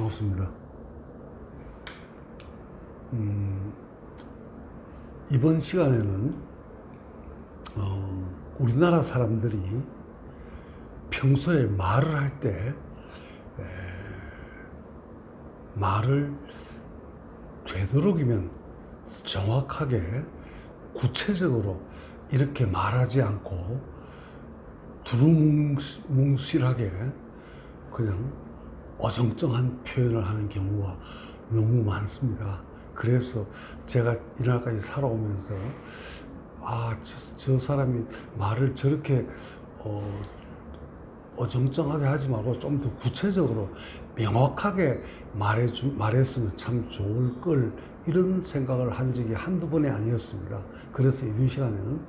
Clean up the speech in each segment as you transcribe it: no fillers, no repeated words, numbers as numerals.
반갑습니다. 이번 시간에는 우리나라 사람들이 평소에 말을 할 때 말을 되도록이면 정확하게 구체적으로 이렇게 말하지 않고 두루뭉실하게 그냥 어정쩡한 표현을 하는 경우가 너무 많습니다. 그래서 제가 이날까지 살아오면서 저 사람이 말을 저렇게 어정쩡하게 하지 말고 좀 더 구체적으로 명확하게 말했으면 참 좋을 걸, 이런 생각을 한 적이 한두 번이 아니었습니다. 그래서 이번 시간에는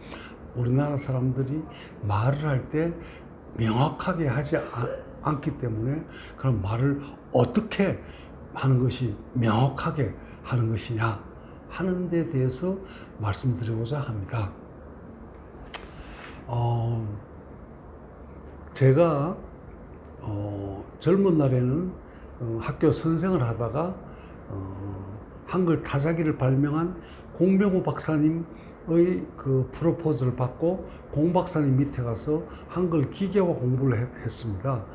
우리나라 사람들이 말을 할 때 명확하게 하지 않기 때문에 그럼 말을 어떻게 하는 것이 명확하게 하는 것이냐 하는 데 대해서 말씀드리고자 합니다. 제가 젊은 날에는 학교 선생을 하다가 한글 타자기를 발명한 공병호 박사님의 그 프로포즈를 받고 공 박사님 밑에 가서 한글 기계화 공부를 했습니다.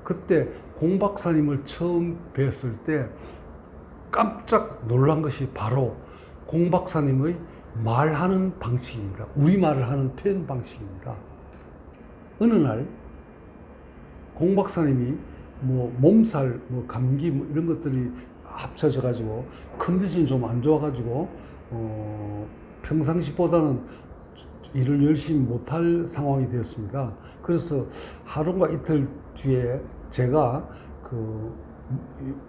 그때 공 박사님을 처음 뵀을 때 깜짝 놀란 것이 바로 공 박사님의 말하는 방식입니다. 우리말을 하는 표현 방식입니다. 어느 날 공 박사님이 몸살, 감기 이런 것들이 합쳐져 가지고 컨디션이 좀 안 좋아 가지고 평상시보다는 일을 열심히 못할 상황이 되었습니다. 그래서 하루가 이틀 뒤에 제가 그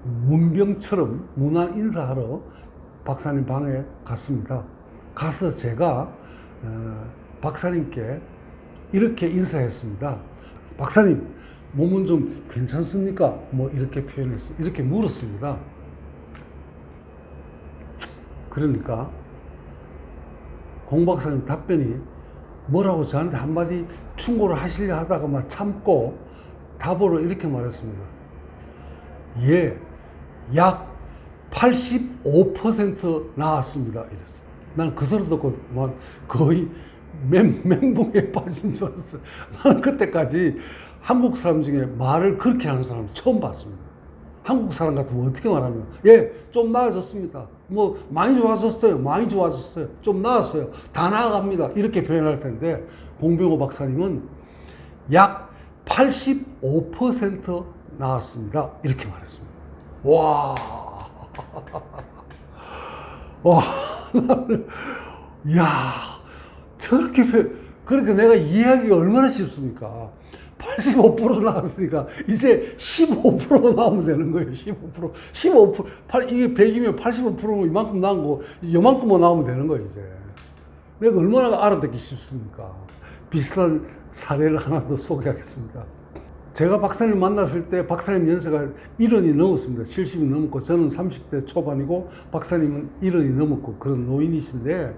문병처럼 문안 인사하러 박사님 방에 갔습니다. 가서 제가 박사님께 이렇게 인사했습니다. 박사님, 몸은 좀 괜찮습니까? 이렇게 표현했어요. 이렇게 물었습니다. 그러니까 공 박사님 답변이 뭐라고 저한테 한마디 충고를 하시려 하다가 참고 답으로 이렇게 말했습니다. 예, 약 85% 나았습니다. 이랬어요. 나는 그 소리 듣고 거의 멘붕에 빠진 줄 알았어요. 나는 그때까지 한국 사람 중에 말을 그렇게 하는 사람 처음 봤습니다. 한국 사람 같으면 어떻게 말하면, 예, 좀 나아졌습니다. 많이 좋아졌어요. 많이 좋아졌어요. 좀 나았어요. 다 나아갑니다. 이렇게 표현할 텐데, 공병호 박사님은 약 85% 나았습니다. 이렇게 말했습니다. 와, 야, 저렇게 그러니까 내가 이해하기가 얼마나 쉽습니까? 85% 나왔으니까 이제 15% 나오면 되는 거예요. 15%. 이게 100이면 85%면 이만큼 나온 거, 이만큼만 나오면 되는 거예요, 이제. 내가 얼마나 알아듣기 쉽습니까? 비슷한 사례를 하나 더 소개하겠습니다. 제가 박사님 만났을 때 박사님 연세가 70이 넘었습니다. 70이 넘었고, 저는 30대 초반이고, 박사님은 70이 넘었고, 그런 노인이신데,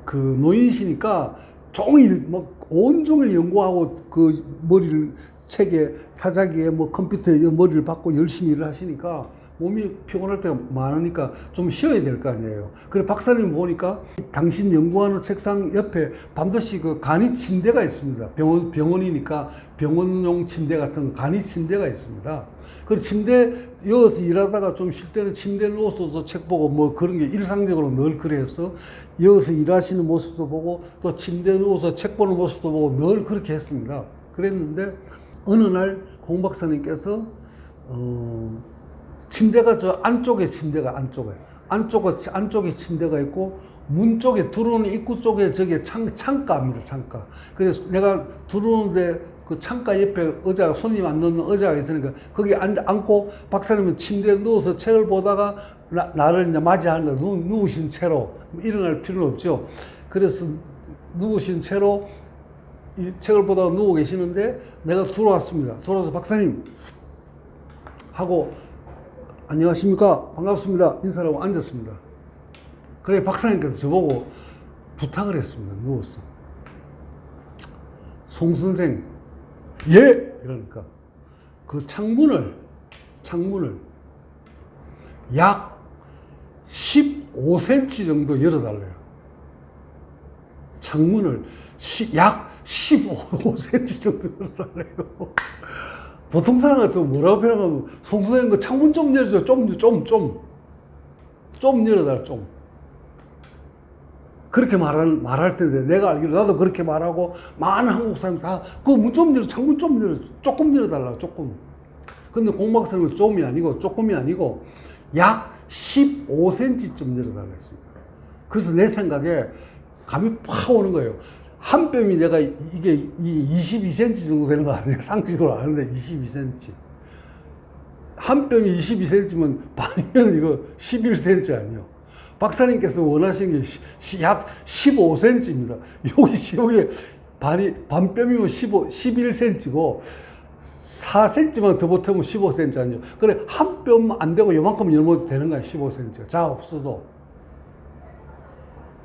그 노인이시니까 종일 온종일 연구하고 그 머리를 책에 타자기에 컴퓨터에 머리를 박고 열심히 일을 하시니까 몸이 피곤할 때가 많으니까 좀 쉬어야 될 거 아니에요. 그래 박사님 보니까 당신 연구하는 책상 옆에 반드시 그 간이 침대가 있습니다. 병원이니까 병원용 침대 같은 간이 침대가 있습니다. 그리고 침대 여기서 일하다가 좀 쉴 때는 침대에 누워서도 책 보고 그런 게 일상적으로 늘 그래서 여기서 일하시는 모습도 보고 또 침대에 누워서 책 보는 모습도 보고 늘 그렇게 했습니다. 그랬는데 어느 날 공 박사님께서 침대가 저 안쪽에 침대가 안쪽에 침대가 있고 문 쪽에 들어오는 입구 쪽에 저게 창가입니다. 창가. 그래서 내가 들어오는데 그 창가 옆에 의자, 손님 안 넣는 의자가 있으니까 거기 앉고 박사님은 침대에 누워서 책을 보다가 나를 이제 맞이하는 거, 누우신 채로 일어날 필요는 없죠. 그래서 누우신 채로 이 책을 보다가 누워 계시는데 내가 들어왔습니다. 들어와서 박사님 하고 안녕하십니까? 반갑습니다. 인사를 하고 앉았습니다. 그래 박사님께서 저보고 부탁을 했습니다. 누웠어. 송 선생, 예! 이러니까 그 창문을 약 15cm 정도 열어달래요. 창문을 약 15cm 정도 열어달래요. 보통 사람 같으면 뭐라고 표현하면, 송수님 그 창문 좀 열어줘. 좀 열어달라, 좀. 그렇게 말할 텐데, 내가 알기로 나도 그렇게 말하고, 많은 한국 사람이 다, 그 문 좀 열어, 창문 좀 열어, 조금 열어달라, 조금. 근데 공박사님은 좀이 아니고, 조금이 아니고, 약 15cm쯤 열어달라 했습니다. 그래서 내 생각에 감이 팍 오는 거예요. 한 뼘이 내가 이게 22cm 정도 되는 거 아니에요? 상식으로 아는데 22cm. 한 뼘이 22cm면 반이면 이거 11cm 아니에요? 박사님께서 원하시는 게 약 15cm입니다. 여기 반 뼘이면 11cm고 4cm만 더 보태면 15cm 아니에요? 그래, 한 뼘 안 되고 요만큼 열면 되는 거야, 15cm가. 자, 없어도.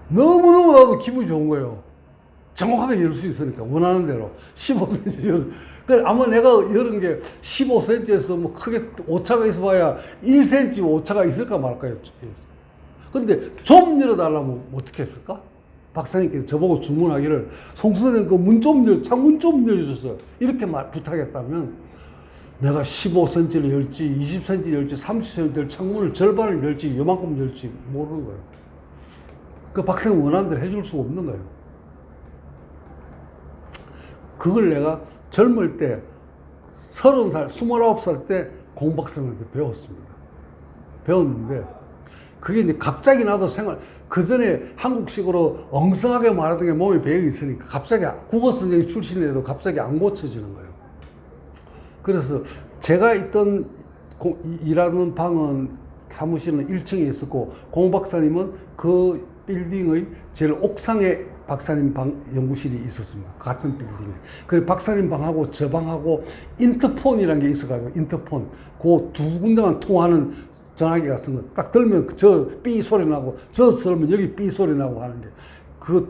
너무너무 나도 기분이 좋은 거예요. 정확하게 열 수 있으니까, 원하는 대로. 15cm 열. 그래, 아마 내가 열은 게 15cm에서 뭐 크게 오차가 있어 봐야 1cm 오차가 있을까 말까요. 근데 좀 열어달라면 어떻게 했을까? 박사님께서 저보고 주문하기를, 송수님 그 창문 좀 열어줬어요. 이렇게 부탁했다면, 내가 15cm를 열지, 20cm 열지, 30cm 열 창문을 절반을 열지, 요만큼 열지 모르는 거예요. 그 박사님 원하는 대로 해줄 수가 없는 거예요. 그걸 내가 젊을 때 30살, 29살 때 공박사님한테 배웠습니다. 배웠는데 그게 이제 갑자기 나도 그 전에 한국식으로 엉성하게 말하던 게 몸에 배어 있으니까 갑자기 국어 선생님 출신에도 갑자기 안 고쳐지는 거예요. 그래서 제가 일하는 방은, 사무실은 1층에 있었고, 공 박사님은 그 빌딩의 제일 옥상에 박사님 연구실이 있었습니다. 같은 빌딩에. 그래서 박사님 방하고 저 방하고 인터폰이라는 게 있어가지고, 인터폰. 그 두 군데만 통하는 전화기 같은 거 딱 들면 저 삐 소리 나고, 저 들면 여기 삐 소리 나고 하는 게, 그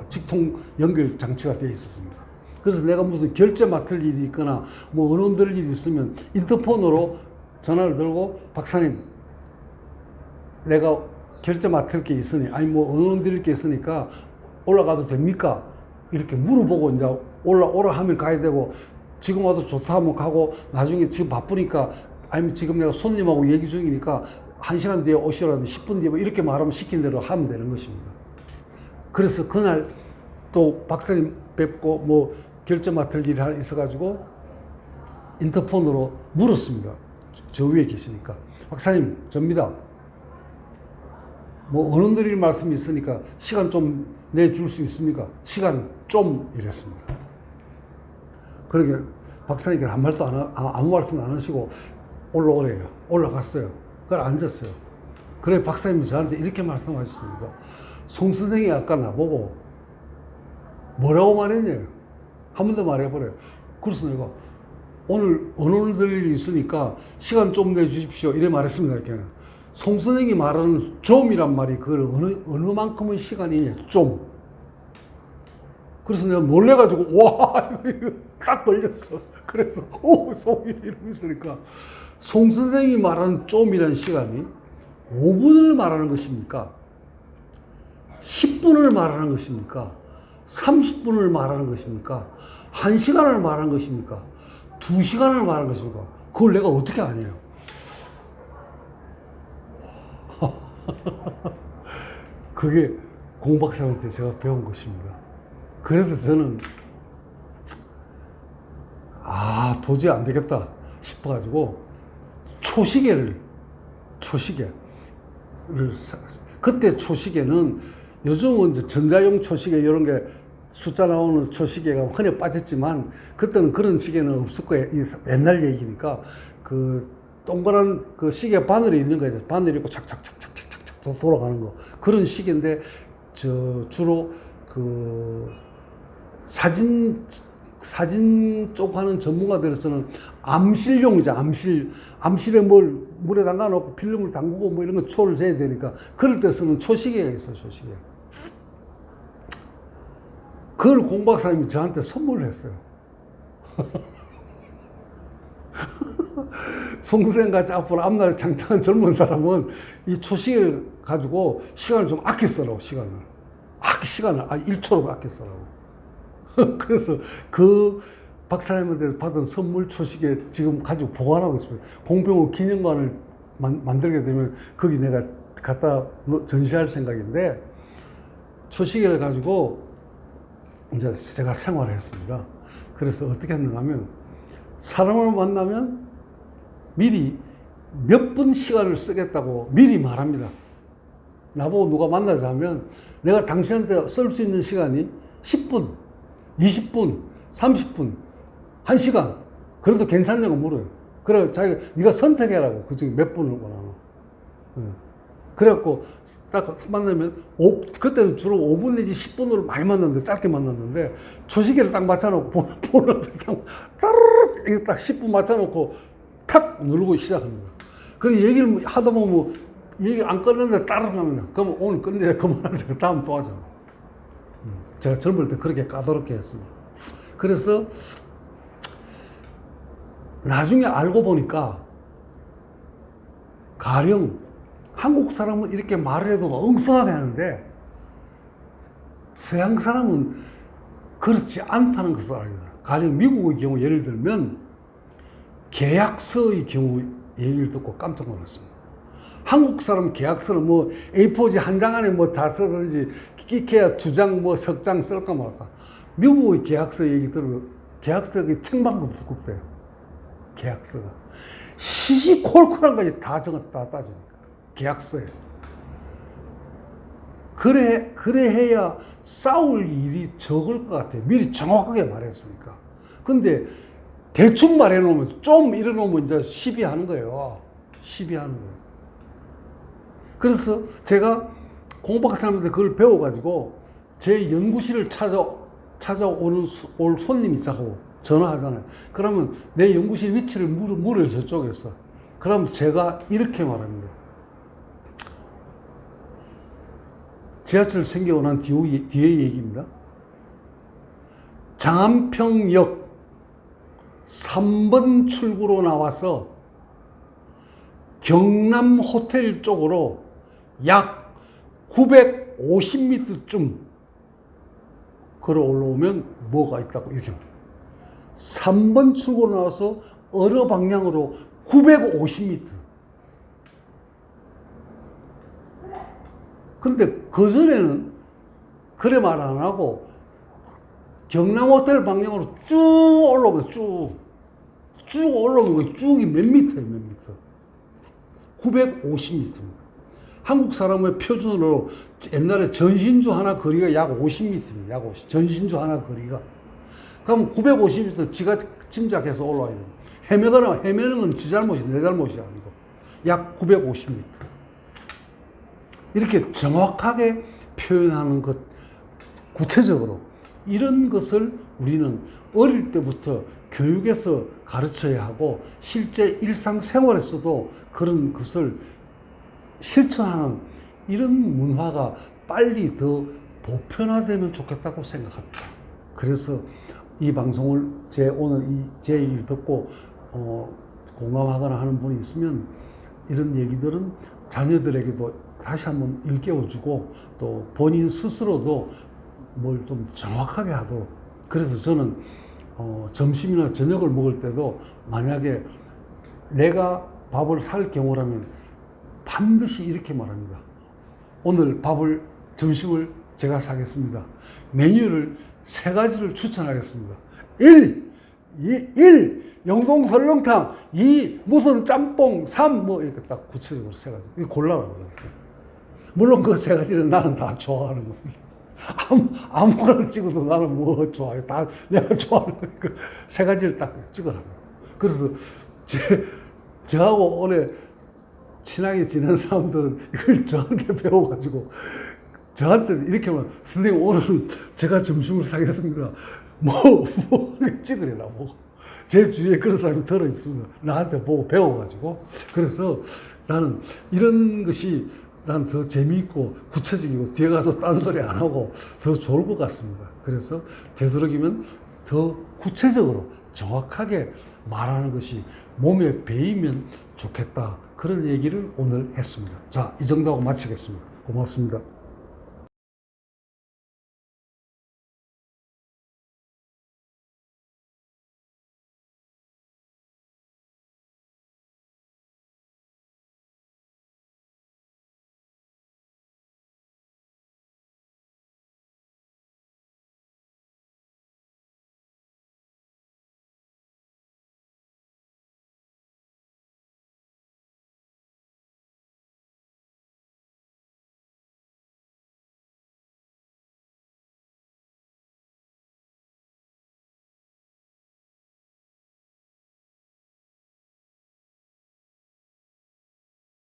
직통 연결 장치가 되어 있었습니다. 그래서 내가 무슨 결제 맡을 일이 있거나 뭐 은원 들 일이 있으면 인터폰으로 전화를 들고, 박사님, 내가 결제 맡을 게 있으니, 아니 뭐 은원 드릴 게 있으니까 올라가도 됩니까? 이렇게 물어보고 이제 오라 하면 가야 되고, 지금 와도 좋다 하면 가고, 나중에 지금 바쁘니까, 아니면 지금 내가 손님하고 얘기 중이니까 1시간 뒤에 오시라는데 10분 뒤에 이렇게 말하면 시킨 대로 하면 되는 것입니다. 그래서 그날 또 박사님 뵙고 뭐 결제 맡을 일이 하나 있어가지고 인터폰으로 물었습니다. 저 위에 계시니까. 박사님, 접니다. 뭐 어느 드릴 말씀이 있으니까 시간 좀 내줄 수 있습니까? 시간 좀 이랬습니다. 그러게 박사님께 아무 말씀 안 하시고 올라오래요. 올라갔어요. 그걸 앉았어요. 그래 박사님이 저한테 이렇게 말씀하셨습니다. 송 선생이 아까 나보고 뭐라고 말했냐? 한 번 더 말해버려요. 그래서 내가 오늘 언어를 들을 일이 있으니까 시간 좀 내주십시오. 이래 말했습니다. 이렇게. 송 선생이 말하는 좀이란 말이 그걸 어느 만큼의 시간이냐? 좀. 그래서 내가 놀래가지고 와 이거 딱 걸렸어. 그래서 오 송이 이러고 있으니까 송 선생이 말하는 좀이라는 시간이 5분을 말하는 것입니까? 10분을 말하는 것입니까? 30분을 말하는 것입니까? 1시간을 말하는 것입니까? 2시간을 말하는 것입니까? 그걸 내가 어떻게 아냐요? 그게 공박사한테 제가 배운 것입니다. 그래서 저는 도저히 안 되겠다 싶어가지고 초시계를 그때 초시계는 요즘은 이제 전자용 초시계 이런 게 숫자 나오는 초시계가 흔해 빠졌지만 그때는 그런 시계는 없을 거예요. 옛날 얘기니까 그 동그란 그 시계 바늘이 있는 거예요. 바늘이 있고 착착착착착착 돌아가는 거 그런 시계인데 주로 그 사진 쪽 하는 전문가들에서는 암실용이죠. 암실에 뭘 물에 담가 놓고 필름을 담그고 뭐 이런 거 초를 재야 되니까 그럴 때 쓰는 초시계가 있어요. 초시계. 그걸 공 박사님이 저한테 선물을 했어요. 송선생같이 앞으로 앞날에 창창한 젊은 사람은 이 초시계를 가지고 시간을 좀 아껴 쓰라고, 시간을. 1초로 아껴 쓰라고. 그래서 그 박사님한테 받은 선물 초시계 지금 가지고 보관하고 있습니다. 공병호 기념관을 만들게 되면 거기 내가 갖다 전시할 생각인데, 초시계를 가지고 이제 제가 생활을 했습니다. 그래서 어떻게 했는가 하면, 사람을 만나면 미리 몇 분 시간을 쓰겠다고 미리 말합니다. 나보고 누가 만나자 하면 내가 당신한테 쓸 수 있는 시간이 10분, 20분, 30분, 1시간. 그래도 괜찮냐고 물어요. 그래, 자기가, 네가 선택해라고. 그 중에 몇 분을 원하나. 그래갖고, 딱 만나면, 그때는 주로 5분 내지 10분으로 많이 만났는데, 짧게 만났는데, 초시계를 딱 맞춰놓고, 폰을 딱, 따르르, 이거 딱 10분 맞춰놓고, 탁 누르고 시작합니다. 그리고 얘기를 하다 보면, 얘기 안 끝났는데 따라가면, 그러면 오늘 끝내야 그만하자. 다음 또 하자. 제가 젊을 때 그렇게 까다롭게 했습니다. 그래서, 나중에 알고 보니까, 가령, 한국 사람은 이렇게 말을 해도 엉성하게 하는데, 서양 사람은 그렇지 않다는 것을 알게 돼요. 가령 미국의 경우 예를 들면, 계약서의 경우 얘기를 듣고 깜짝 놀랐습니다. 한국 사람 계약서는 뭐 A4지 한 장 안에 뭐 다 쓰든지, 끼케야 2장 뭐 석 장 쓸까 말까. 미국의 계약서 얘기 들으면 계약서가 천만큼 두껍대요. 계약서가. 시시콜콜한 까지 다 따지니까. 계약서에. 그래 해야 싸울 일이 적을 것 같아요. 미리 정확하게 말했으니까. 근데 대충 말해놓으면, 좀 이래놓으면 이제 시비하는 거예요. 시비하는 거예요. 그래서 제가 공박사님한테 그걸 배워가지고 제 연구실을 올 손님 있자고 전화하잖아요. 그러면 내 연구실 위치를 물어요, 저쪽에서. 그럼 제가 이렇게 말합니다. 지하철 생기고 난 뒤의 얘기입니다. 장안평역 3번 출구로 나와서 경남 호텔 쪽으로 약 950m쯤 걸어 올라오면 뭐가 있다고 이렇게 말합니다. 3번 출구로 나와서 어느 방향으로 950m. 근데 그전에는 그래 말 안 하고 경남 호텔 방향으로 쭉 올라오면 쭉 올라오는 거예요. 쭉이 몇 미터예요, 몇 미터. 950m입니다. 한국 사람의 표준으로 옛날에 전신주 하나 거리가 약 50m입니다. 약 50. 전신주 하나 거리가. 그럼 950m 지가 짐작해서 올라와야 됩니다. 헤매는 건 지 잘못이, 내 잘못이 아니고. 약 950m. 이렇게 정확하게 표현하는 것, 구체적으로. 이런 것을 우리는 어릴 때부터 교육에서 가르쳐야 하고, 실제 일상생활에서도 그런 것을 실천하는 이런 문화가 빨리 더 보편화되면 좋겠다고 생각합니다. 그래서 이 방송을 오늘 제 얘기를 듣고 공감하거나 하는 분이 있으면 이런 얘기들은 자녀들에게도 다시 한번 일깨워주고, 또 본인 스스로도 뭘 좀 정확하게 하도록. 그래서 저는 점심이나 저녁을 먹을 때도 만약에 내가 밥을 살 경우라면 반드시 이렇게 말합니다. 오늘 점심을 제가 사겠습니다. 메뉴를 3가지를 추천하겠습니다. 1. 영동 설렁탕. 2. 무슨 짬뽕. 3. 뭐 이렇게 딱 구체적으로 3가지. 이거 골라라고 그랬어요. 물론 그 3가지는 나는 다 좋아하는 겁니다. 아무거나 찍어도 나는 뭐 좋아요. 다 내가 좋아하는 그 3가지를 딱 찍으라고. 그래서 저하고 오래 친하게 지낸 사람들은 이걸 저한테 배워가지고 저한테 이렇게 말, 선생님 오늘은 제가 점심을 사겠습니다. 뭐 찍으려고. 제 주위에 그런 사람이 들어있습니다. 나한테 보고 배워가지고. 그래서 나는 이런 것이 난 더 재미있고 구체적이고 뒤에 가서 딴소리 안 하고 더 좋을 것 같습니다. 그래서 되도록이면 더 구체적으로 정확하게 말하는 것이 몸에 배이면 좋겠다. 그런 얘기를 오늘 했습니다. 자, 이 정도 하고 마치겠습니다. 고맙습니다.